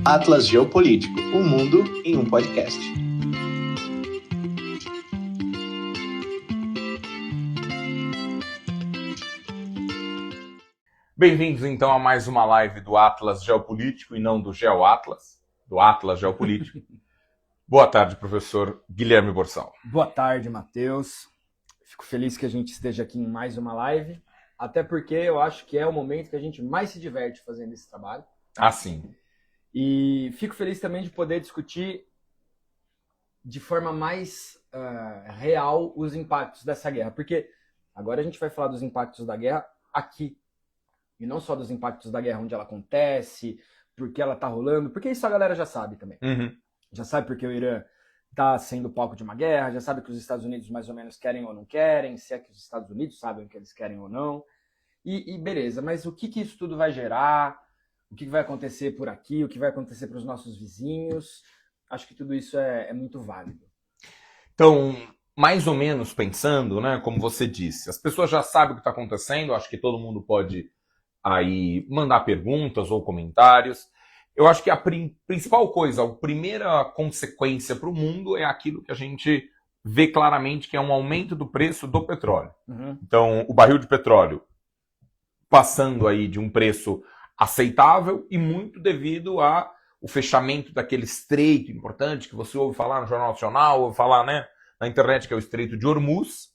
Atlas Geopolítico, o mundo em um podcast. Bem-vindos então a mais uma live do Atlas Geopolítico e não do GeoAtlas, do Atlas Geopolítico. Boa tarde, professor Guilherme Borsal. Boa tarde, Matheus. Fico feliz que a gente esteja aqui em mais uma live, até porque eu acho que é o momento que a gente mais se diverte fazendo esse trabalho. Ah, sim. E fico feliz também de poder discutir de forma mais real os impactos dessa guerra, porque agora a gente vai falar dos impactos da guerra aqui, e não só dos impactos da guerra onde ela acontece, porque ela tá rolando, porque isso a galera já sabe também. Já sabe porque o Irã está sendo palco de uma guerra, já sabe que os Estados Unidos mais ou menos querem ou não querem, se é que os Estados Unidos sabem o que eles querem ou não. E beleza, mas o que isso tudo vai gerar? O que vai acontecer por aqui? O que vai acontecer para os nossos vizinhos? Acho que tudo isso é muito válido. Então, mais ou menos pensando, né, como você disse, as pessoas já sabem o que está acontecendo, acho que todo mundo pode aí mandar perguntas ou comentários. Eu acho que a principal coisa, a primeira consequência para o mundo é aquilo que a gente vê claramente, que é um aumento do preço do petróleo. Então, o barril de petróleo passando aí de um preço aceitável e muito devido ao fechamento daquele estreito importante que você ouve falar no Jornal Nacional, ouve falar, né, na internet, que é o Estreito de Hormuz.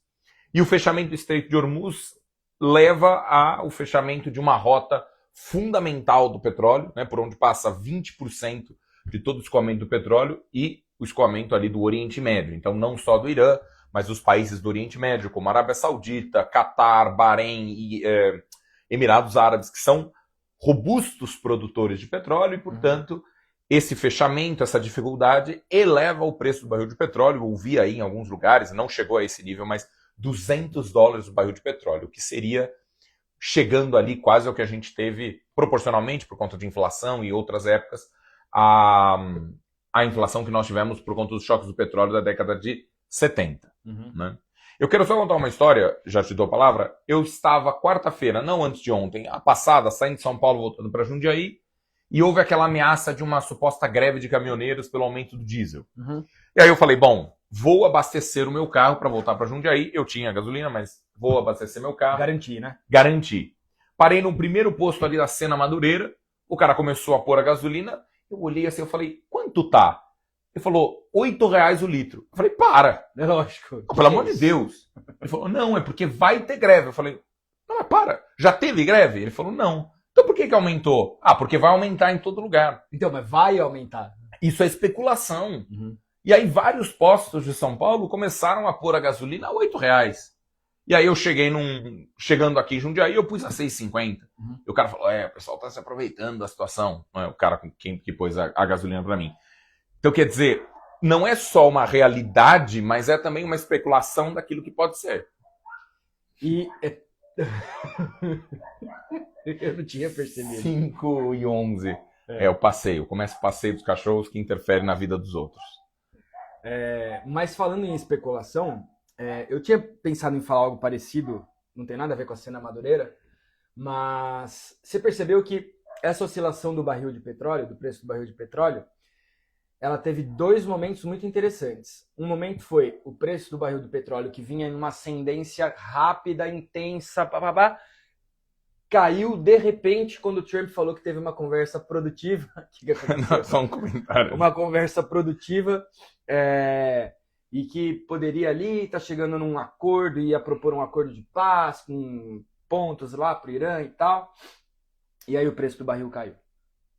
E o fechamento do Estreito de Hormuz leva ao fechamento de uma rota fundamental do petróleo, né, por onde passa 20% de todo o escoamento do petróleo e o escoamento ali do Oriente Médio. Então, não só do Irã, mas os países do Oriente Médio, como Arábia Saudita, Catar, Bahrein e Emirados Árabes, que são robustos produtores de petróleo e, portanto, esse fechamento, essa dificuldade eleva o preço do barril de petróleo. Ouvi aí em alguns lugares, não chegou a esse nível, mas $200 o barril de petróleo, o que seria chegando ali quase ao que a gente teve proporcionalmente por conta de inflação e outras épocas, a inflação que nós tivemos por conta dos choques do petróleo da década de 70. Né? Eu quero só contar uma história, já te dou a palavra. Eu estava quarta-feira, não antes de ontem, a passada, saindo de São Paulo, voltando para Jundiaí, e houve aquela ameaça de uma suposta greve de caminhoneiros pelo aumento do diesel. E aí eu falei, bom, vou abastecer o meu carro para voltar para Jundiaí. Eu tinha gasolina, mas vou abastecer meu carro. Garantir, né? Garanti. Parei no primeiro posto ali da Sena Madureira, o cara começou a pôr a gasolina, eu olhei assim, eu falei, quanto tá? Ele falou, R$8 o litro. Eu falei, para. É lógico. Pelo amor de Deus. Ele falou, não, é porque vai ter greve. Eu falei, não, mas para. Já teve greve? Ele falou, não. Então por que aumentou? Ah, porque vai aumentar em todo lugar. Então, mas vai aumentar. Isso é especulação. E aí vários postos de São Paulo começaram a pôr a gasolina a R$8. E aí eu chegando aqui em Jundiaí, eu pus a R$6,50. E o cara falou, o pessoal tá se aproveitando da situação. Não é o cara que pôs a gasolina para mim. Então, quer dizer, não é só uma realidade, mas é também uma especulação daquilo que pode ser. E eu não tinha percebido. 5h11 é o passeio. Começa o passeio dos cachorros que interfere na vida dos outros. Mas falando em especulação, eu tinha pensado em falar algo parecido, não tem nada a ver com a Sena Madureira, mas você percebeu que essa oscilação do barril de petróleo, do preço do barril de petróleo, ela teve dois momentos muito interessantes. Um momento foi o preço do barril do petróleo, que vinha em uma ascendência rápida, intensa, caiu de repente quando o Trump falou que teve uma conversa produtiva. Que Não, só um comentário. Uma conversa produtiva e que poderia ali estar chegando num acordo, ia propor um acordo de paz com pontos lá para o Irã e tal. E aí o preço do barril caiu.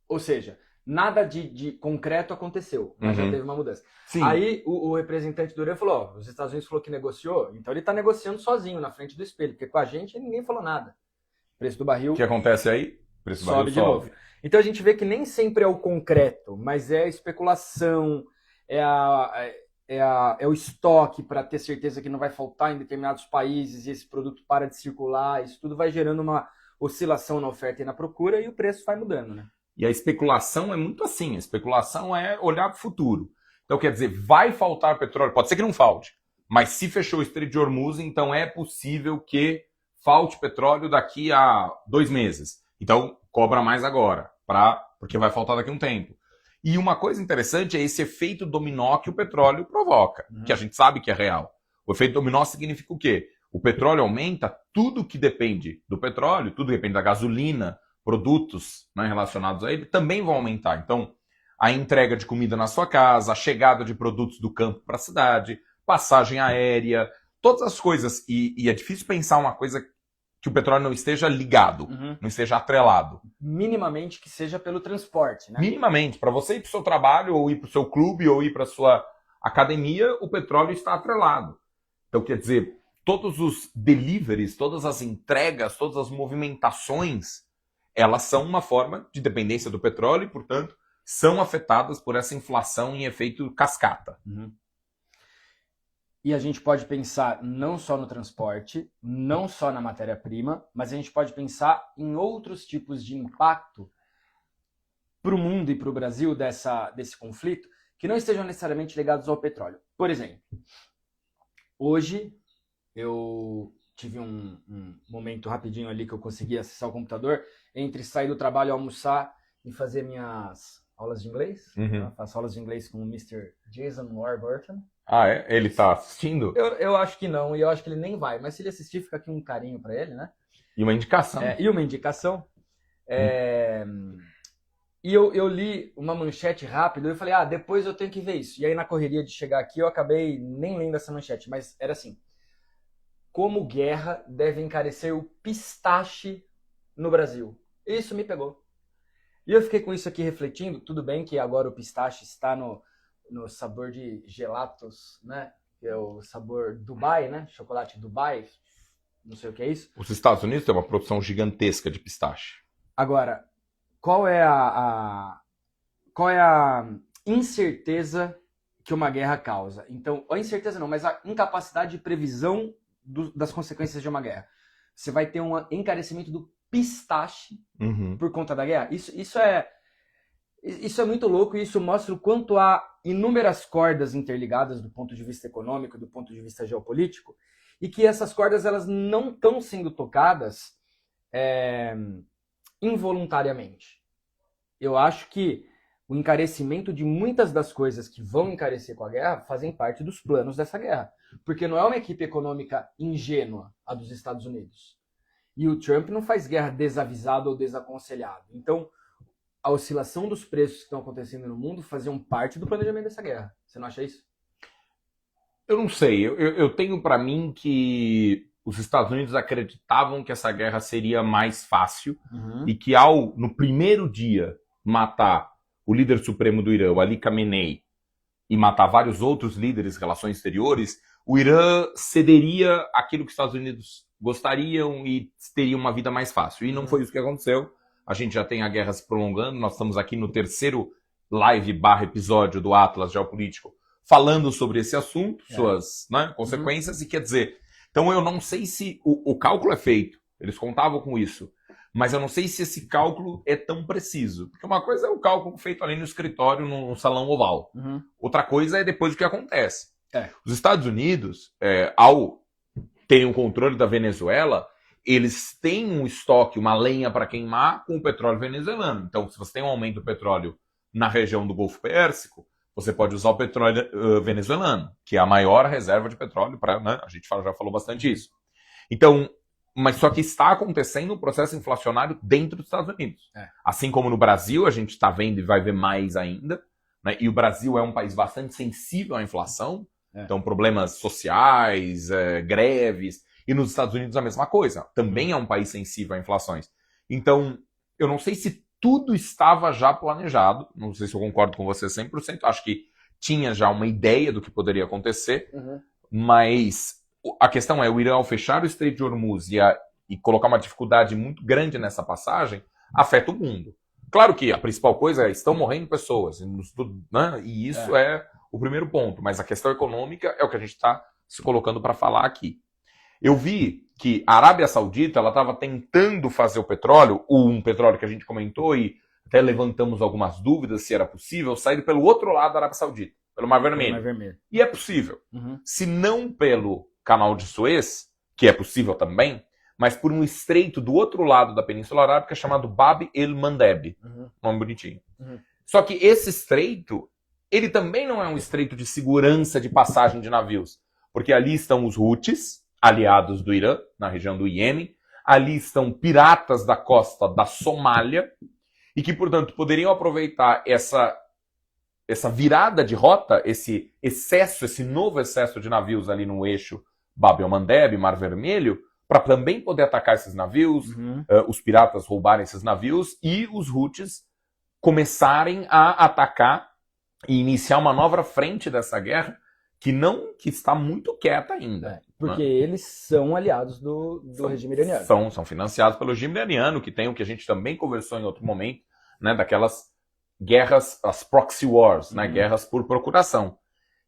Ou seja, nada de concreto aconteceu, mas já teve uma mudança. Sim. Aí o representante do Irã falou, os Estados Unidos falou que negociou, então ele está negociando sozinho na frente do espelho, porque com a gente ninguém falou nada. O preço do barril... O que acontece aí? O preço do barril sobe de novo. Então a gente vê que nem sempre é o concreto, mas é a especulação, é o estoque para ter certeza que não vai faltar em determinados países e esse produto para de circular. Isso tudo vai gerando uma oscilação na oferta e na procura e o preço vai mudando, né? E a especulação é muito assim. A especulação é olhar para o futuro. Então, quer dizer, vai faltar petróleo. Pode ser que não falte. Mas se fechou o Estreito de Hormuz, então é possível que falte petróleo daqui a 2 meses. Então, cobra mais agora, porque vai faltar daqui a um tempo. E uma coisa interessante é esse efeito dominó que o petróleo provoca, que a gente sabe que é real. O efeito dominó significa o quê? O petróleo aumenta, tudo que depende do petróleo, tudo que depende da gasolina, produtos, né, relacionados a ele, também vão aumentar. Então, a entrega de comida na sua casa, a chegada de produtos do campo para a cidade, passagem aérea, todas as coisas. E é difícil pensar uma coisa que o petróleo não esteja ligado, não esteja atrelado. Minimamente que seja pelo transporte, né? Minimamente. Para você ir para o seu trabalho, ou ir para o seu clube, ou ir para a sua academia, o petróleo está atrelado. Então, quer dizer, todos os deliveries, todas as entregas, todas as movimentações, elas são uma forma de dependência do petróleo e, portanto, são afetadas por essa inflação em efeito cascata. E a gente pode pensar não só no transporte, não só na matéria-prima, mas a gente pode pensar em outros tipos de impacto para o mundo e para o Brasil desse conflito que não estejam necessariamente ligados ao petróleo. Por exemplo, hoje eu tive um momento rapidinho ali que eu consegui acessar o computador entre sair do trabalho, almoçar e fazer minhas aulas de inglês. Eu faço aulas de inglês com o Mr. Jason Warburton. Ah, é? Ele tá assistindo? Eu acho que não, e eu acho que ele nem vai. Mas se ele assistir, fica aqui um carinho pra ele, né? E uma indicação. E uma indicação. E eu li uma manchete rápido e eu falei, depois eu tenho que ver isso. E aí na correria de chegar aqui eu acabei nem lendo essa manchete, mas era assim: como guerra deve encarecer o pistache no Brasil. Isso me pegou. E eu fiquei com isso aqui refletindo. Tudo bem que agora o pistache está no sabor de gelatos, né? Que é o sabor Dubai, né? Chocolate Dubai. Não sei o que é isso. Os Estados Unidos têm uma produção gigantesca de pistache. Agora, qual é a incerteza que uma guerra causa? Então, a incerteza não, mas a incapacidade de previsão das consequências de uma guerra. Você vai ter um encarecimento do pistache por conta da guerra. Isso é muito louco e isso mostra o quanto há inúmeras cordas interligadas do ponto de vista econômico, do ponto de vista geopolítico, e que essas cordas elas não estão sendo tocadas involuntariamente. Eu acho que o encarecimento de muitas das coisas que vão encarecer com a guerra fazem parte dos planos dessa guerra. Porque não é uma equipe econômica ingênua a dos Estados Unidos. E o Trump não faz guerra desavisado ou desaconselhado. Então, a oscilação dos preços que estão acontecendo no mundo faziam parte do planejamento dessa guerra. Você não acha isso? Eu não sei. Eu tenho para mim que os Estados Unidos acreditavam que essa guerra seria mais fácil e que no primeiro dia, matar o líder supremo do Irã, o Ali Khamenei, e matar vários outros líderes de relações exteriores, o Irã cederia aquilo que os Estados Unidos gostariam e teria uma vida mais fácil. E não foi isso que aconteceu. A gente já tem a guerra se prolongando. Nós estamos aqui no terceiro live/episódio do Atlas Geopolítico falando sobre esse assunto, suas consequências, e quer dizer... Então eu não sei se o cálculo é feito, eles contavam com isso, mas eu não sei se esse cálculo é tão preciso. Porque uma coisa é o cálculo feito ali no escritório, no salão oval. Outra coisa é depois o que acontece. Os Estados Unidos, ao terem o controle da Venezuela, eles têm um estoque, uma lenha para queimar com o petróleo venezuelano. Então, se você tem um aumento do petróleo na região do Golfo Pérsico, você pode usar o petróleo venezuelano, que é a maior reserva de petróleo. A gente já falou bastante isso. Então, mas só que está acontecendo um processo inflacionário dentro dos Estados Unidos. Assim como no Brasil, a gente está vendo e vai ver mais ainda. Né? E o Brasil é um país bastante sensível à inflação. Então, problemas sociais, greves. E nos Estados Unidos a mesma coisa. Também é um país sensível a inflações. Então, eu não sei se tudo estava já planejado. Não sei se eu concordo com você 100%. Acho que tinha já uma ideia do que poderia acontecer. Mas a questão é, o Irã, ao fechar o Estreito de Hormuz e colocar uma dificuldade muito grande nessa passagem, afeta o mundo. Claro que a principal coisa é, estão morrendo pessoas. Né? E isso é o primeiro ponto. Mas a questão econômica é o que a gente está se colocando para falar aqui. Eu vi que a Arábia Saudita estava tentando fazer o petróleo, um petróleo que a gente comentou e até levantamos algumas dúvidas se era possível, sair pelo outro lado da Arábia Saudita, pelo Mar Vermelho. E é possível. Se não pelo Canal de Suez, que é possível também, mas por um estreito do outro lado da Península Arábica chamado Bab el-Mandeb. Nome bonitinho. Só que esse estreito, ele também não é um estreito de segurança de passagem de navios, porque ali estão os Houthis, aliados do Irã, na região do Iêmen, ali estão piratas da costa da Somália, e que, portanto, poderiam aproveitar essa virada de rota, esse novo excesso de navios ali no eixo Bab el-Mandeb, Mar Vermelho, para também poder atacar esses navios, os piratas roubarem esses navios e os Houthis começarem a atacar e iniciar uma nova frente dessa guerra que está muito quieta ainda. Porque eles são aliados do regime iraniano. São financiados pelo regime iraniano, que tem o que a gente também conversou em outro momento, né, daquelas guerras, as proxy wars, né, guerras por procuração.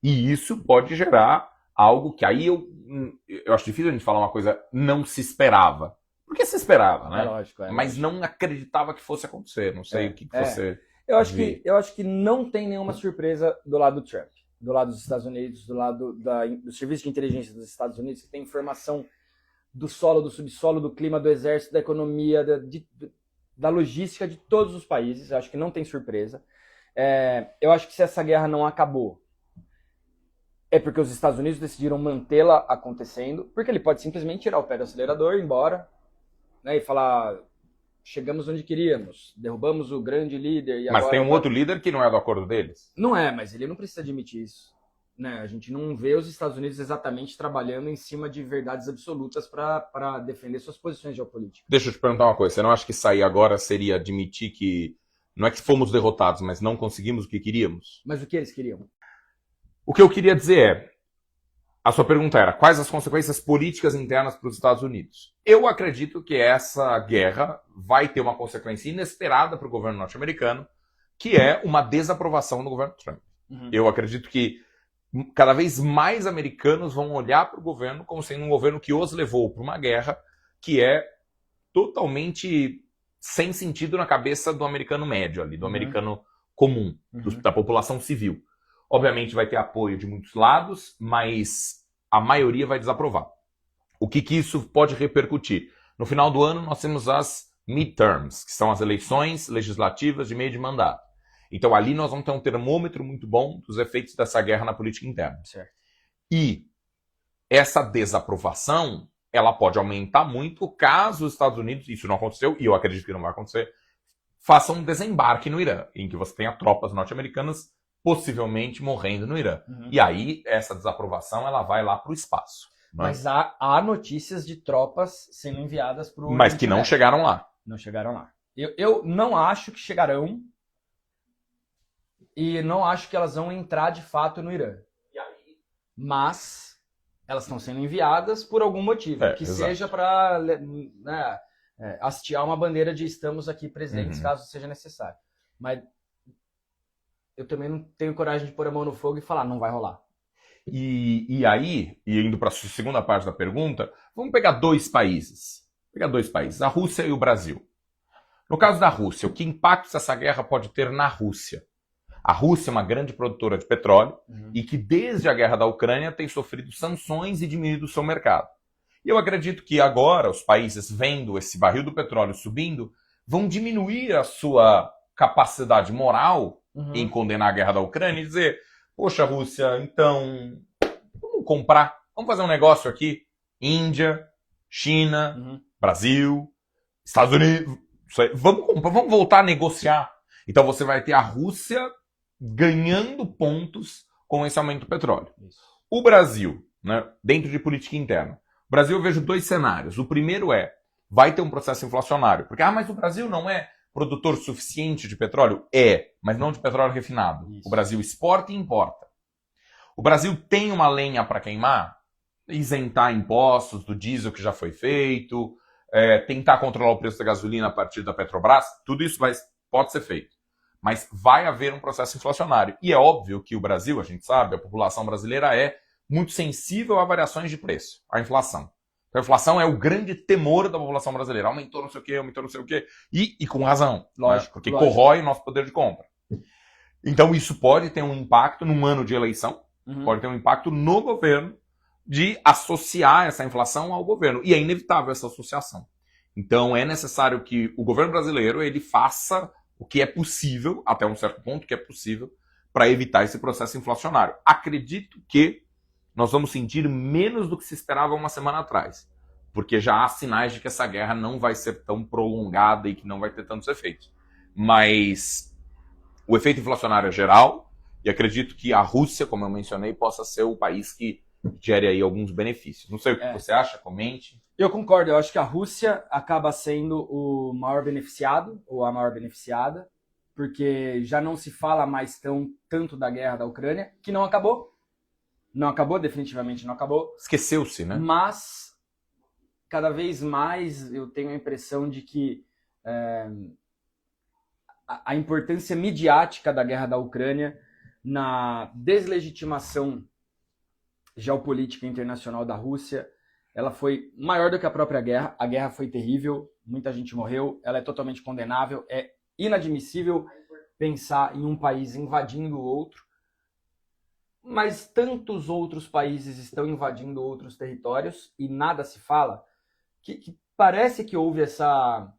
E isso pode gerar algo que aí eu acho difícil a gente falar uma coisa não se esperava. Porque se esperava, né? Lógico, mas não acreditava que fosse acontecer. Não sei o que você... Eu acho que não tem nenhuma surpresa do lado do Trump, do lado dos Estados Unidos, do lado do Serviço de Inteligência dos Estados Unidos, que tem informação do solo, do subsolo, do clima, do exército, da economia, da logística de todos os países. Eu acho que não tem surpresa. Eu acho que se essa guerra não acabou, é porque os Estados Unidos decidiram mantê-la acontecendo, porque ele pode simplesmente tirar o pé do acelerador, ir embora, né, e falar... Chegamos onde queríamos, derrubamos o grande líder e Mas agora... tem um outro líder que não é do acordo deles. Não é, mas ele não precisa admitir isso. Né? A gente não vê os Estados Unidos exatamente trabalhando em cima de verdades absolutas para defender suas posições geopolíticas. Deixa eu te perguntar uma coisa. Você não acha que sair agora seria admitir que não é que fomos derrotados, mas não conseguimos o que queríamos? Mas o que eles queriam? O que eu queria dizer é... A sua pergunta era, quais as consequências políticas internas para os Estados Unidos? Eu acredito que essa guerra vai ter uma consequência inesperada para o governo norte-americano, que é uma desaprovação do governo Trump. Eu acredito que cada vez mais americanos vão olhar para o governo como sendo um governo que os levou para uma guerra que é totalmente sem sentido na cabeça do americano médio ali, do americano comum, da população civil. Obviamente vai ter apoio de muitos lados, mas a maioria vai desaprovar. O que isso pode repercutir? No final do ano nós temos as midterms, que são as eleições legislativas de meio de mandato. Então ali nós vamos ter um termômetro muito bom dos efeitos dessa guerra na política interna. Certo. E essa desaprovação, ela pode aumentar muito caso os Estados Unidos, isso não aconteceu, e eu acredito que não vai acontecer, façam um desembarque no Irã, em que você tenha tropas norte-americanas possivelmente morrendo no Irã. E aí, essa desaprovação, ela vai lá para o espaço. Né? Mas há notícias de tropas sendo enviadas para o... Mas que não chegaram lá. Não chegaram lá. Eu não acho que chegarão e não acho que elas vão entrar de fato no Irã. Mas elas estão sendo enviadas por algum motivo. Que exato. Seja para hastear uma bandeira de estamos aqui presentes, caso seja necessário. Mas eu também não tenho coragem de pôr a mão no fogo e falar, não vai rolar. E aí, indo para a segunda parte da pergunta, vamos pegar dois países. A Rússia e o Brasil. No caso da Rússia, o que impactos essa guerra pode ter na Rússia? A Rússia é uma grande produtora de petróleo e que desde a guerra da Ucrânia tem sofrido sanções e diminuído o seu mercado. E eu acredito que agora os países, vendo esse barril do petróleo subindo, vão diminuir a sua capacidade moral em condenar a guerra da Ucrânia e dizer, poxa, Rússia, então, vamos comprar, vamos fazer um negócio aqui, Índia, China, Brasil, Estados Unidos, vamos comprar, vamos voltar a negociar. Então você vai ter a Rússia ganhando pontos com esse aumento do petróleo. Isso. O Brasil, né, dentro de política interna, o Brasil eu vejo dois cenários. O primeiro vai ter um processo inflacionário, porque, mas o Brasil não é produtor suficiente de petróleo? Mas não de petróleo refinado. Isso. O Brasil exporta e importa. O Brasil tem uma lenha para queimar? Isentar impostos do diesel que já foi feito, tentar controlar o preço da gasolina a partir da Petrobras, tudo isso pode ser feito. Mas vai haver um processo inflacionário. E é óbvio que o Brasil, a gente sabe, a população brasileira é muito sensível a variações de preço, à inflação. A inflação é o grande temor da população brasileira. Aumentou não sei o quê. E com razão. Lógico. Né? Porque corrói o nosso poder de compra. Então isso pode ter um impacto num ano de eleição. Pode ter um impacto no governo de associar essa inflação ao governo. E é inevitável essa associação. Então é necessário que o governo brasileiro ele faça o que é possível, até um certo ponto, o que é possível para evitar esse processo inflacionário. Acredito que nós vamos sentir menos do que se esperava uma semana atrás, porque já há sinais de que essa guerra não vai ser tão prolongada e que não vai ter tantos efeitos. Mas o efeito inflacionário é geral, e acredito que a Rússia, como eu mencionei, possa ser o país que gere aí alguns benefícios. Não sei o que você acha, comente. Eu concordo, eu acho que a Rússia acaba sendo o maior beneficiado, ou a maior beneficiada, porque já não se fala mais tanto da guerra da Ucrânia, que não acabou. Não acabou, definitivamente não acabou. Esqueceu-se, né? Mas, cada vez mais, eu tenho a impressão de que a importância midiática da guerra da Ucrânia na deslegitimação geopolítica internacional da Rússia, ela foi maior do que a própria guerra. A guerra foi terrível, muita gente morreu, ela é totalmente condenável, é inadmissível pensar em um país invadindo o outro, mas tantos outros países estão invadindo outros territórios e nada se fala, que parece que houve essa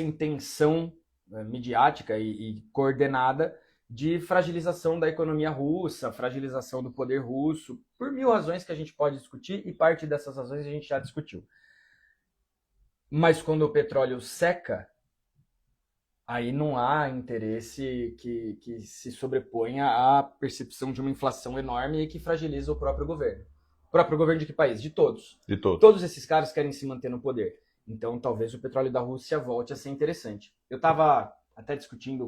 intenção midiática e coordenada de fragilização da economia russa, fragilização do poder russo, por mil razões que a gente pode discutir, e parte dessas razões a gente já discutiu. Mas quando o petróleo seca, aí não há interesse que se sobreponha à percepção de uma inflação enorme e que fragiliza o próprio governo. O próprio governo de que país? De todos. De todos. Todos esses caras querem se manter no poder. Então talvez o petróleo da Rússia volte a ser interessante. Eu estava até discutindo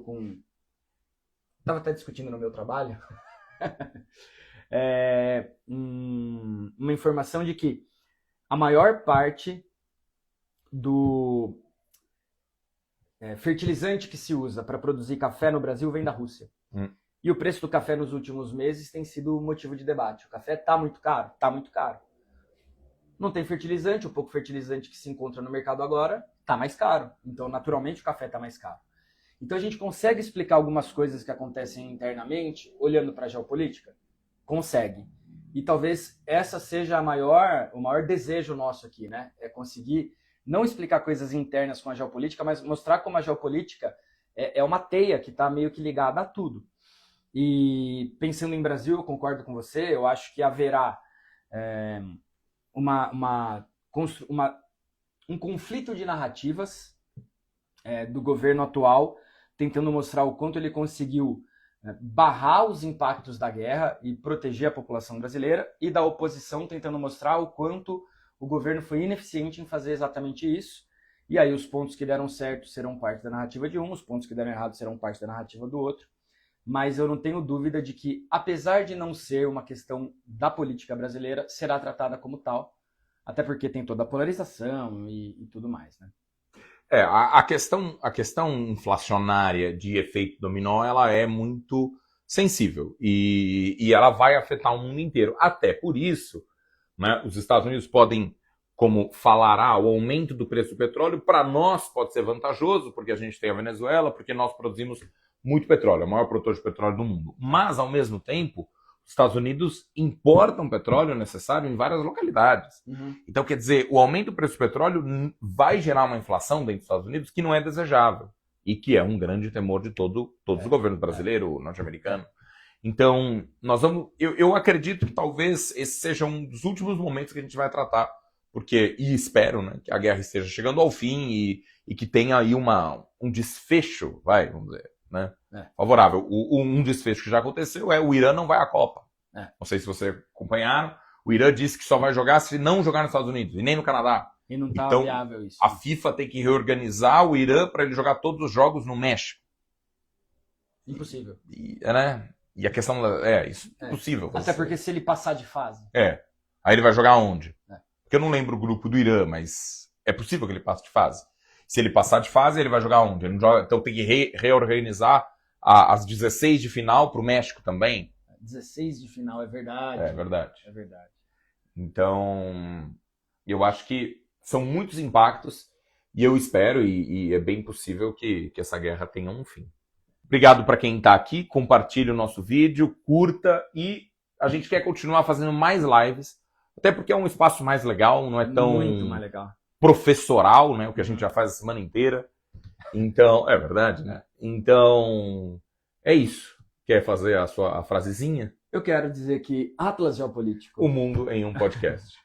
no meu trabalho uma informação de que a maior parte do fertilizante que se usa para produzir café no Brasil vem da Rússia. E o preço do café nos últimos meses tem sido motivo de debate. O café está muito caro? Está muito caro. Não tem fertilizante, o pouco fertilizante que se encontra no mercado agora está mais caro. Então, naturalmente, o café está mais caro. Então, a gente consegue explicar algumas coisas que acontecem internamente olhando para a geopolítica? Consegue. E talvez essa seja o maior desejo nosso aqui, né? É conseguir não explicar coisas internas com a geopolítica, mas mostrar como a geopolítica é uma teia que está meio que ligada a tudo. E pensando em Brasil, eu concordo com você, eu acho que haverá um conflito de narrativas do governo atual, tentando mostrar o quanto ele conseguiu barrar os impactos da guerra e proteger a população brasileira, e da oposição tentando mostrar o quanto o governo foi ineficiente em fazer exatamente isso. E aí os pontos que deram certo serão parte da narrativa de um, os pontos que deram errado serão parte da narrativa do outro. Mas eu não tenho dúvida de que, apesar de não ser uma questão da política brasileira, será tratada como tal, até porque tem toda a polarização e tudo mais, né? A questão inflacionária de efeito dominó, ela é muito sensível e ela vai afetar o mundo inteiro. Até por isso, né, os Estados Unidos podem, como falará, o aumento do preço do petróleo, para nós pode ser vantajoso, porque a gente tem a Venezuela, porque nós produzimos muito petróleo, é o maior produtor de petróleo do mundo. Mas, ao mesmo tempo, os Estados Unidos importam petróleo necessário em várias localidades. Então, quer dizer, o aumento do preço do petróleo vai gerar uma inflação dentro dos Estados Unidos que não é desejável e que é um grande temor de todos os governos brasileiro, norte-americano. Então, eu acredito que talvez esse seja um dos últimos momentos que a gente vai tratar, e espero, né, que a guerra esteja chegando ao fim e que tenha aí um desfecho, vamos dizer, né, favorável. Um desfecho que já aconteceu o Irã não vai à Copa. Não sei se vocês acompanharam. O Irã disse que só vai jogar se não jogar nos Estados Unidos e nem no Canadá. E não está viável isso. A FIFA tem que reorganizar o Irã para ele jogar todos os jogos no México. Impossível. E a questão isso é impossível. Até porque se ele passar de fase. Aí ele vai jogar onde? Porque eu não lembro o grupo do Irã, mas é possível que ele passe de fase. Se ele passar de fase, ele vai jogar onde? Ele não joga, então tem que reorganizar as 16 de final para o México também. 16 de final, é verdade. É verdade. É verdade. Então, eu acho que são muitos impactos e eu espero, e é bem possível que essa guerra tenha um fim. Obrigado para quem está aqui, compartilhe o nosso vídeo, curta, e a gente quer continuar fazendo mais lives, até porque é um espaço mais legal, não é tão muito mais legal, professoral, né, o que a gente já faz a semana inteira. Então, é verdade, né? Então, é isso. Quer fazer a frasezinha? Eu quero dizer que Atlas Geopolítico. O mundo em um podcast.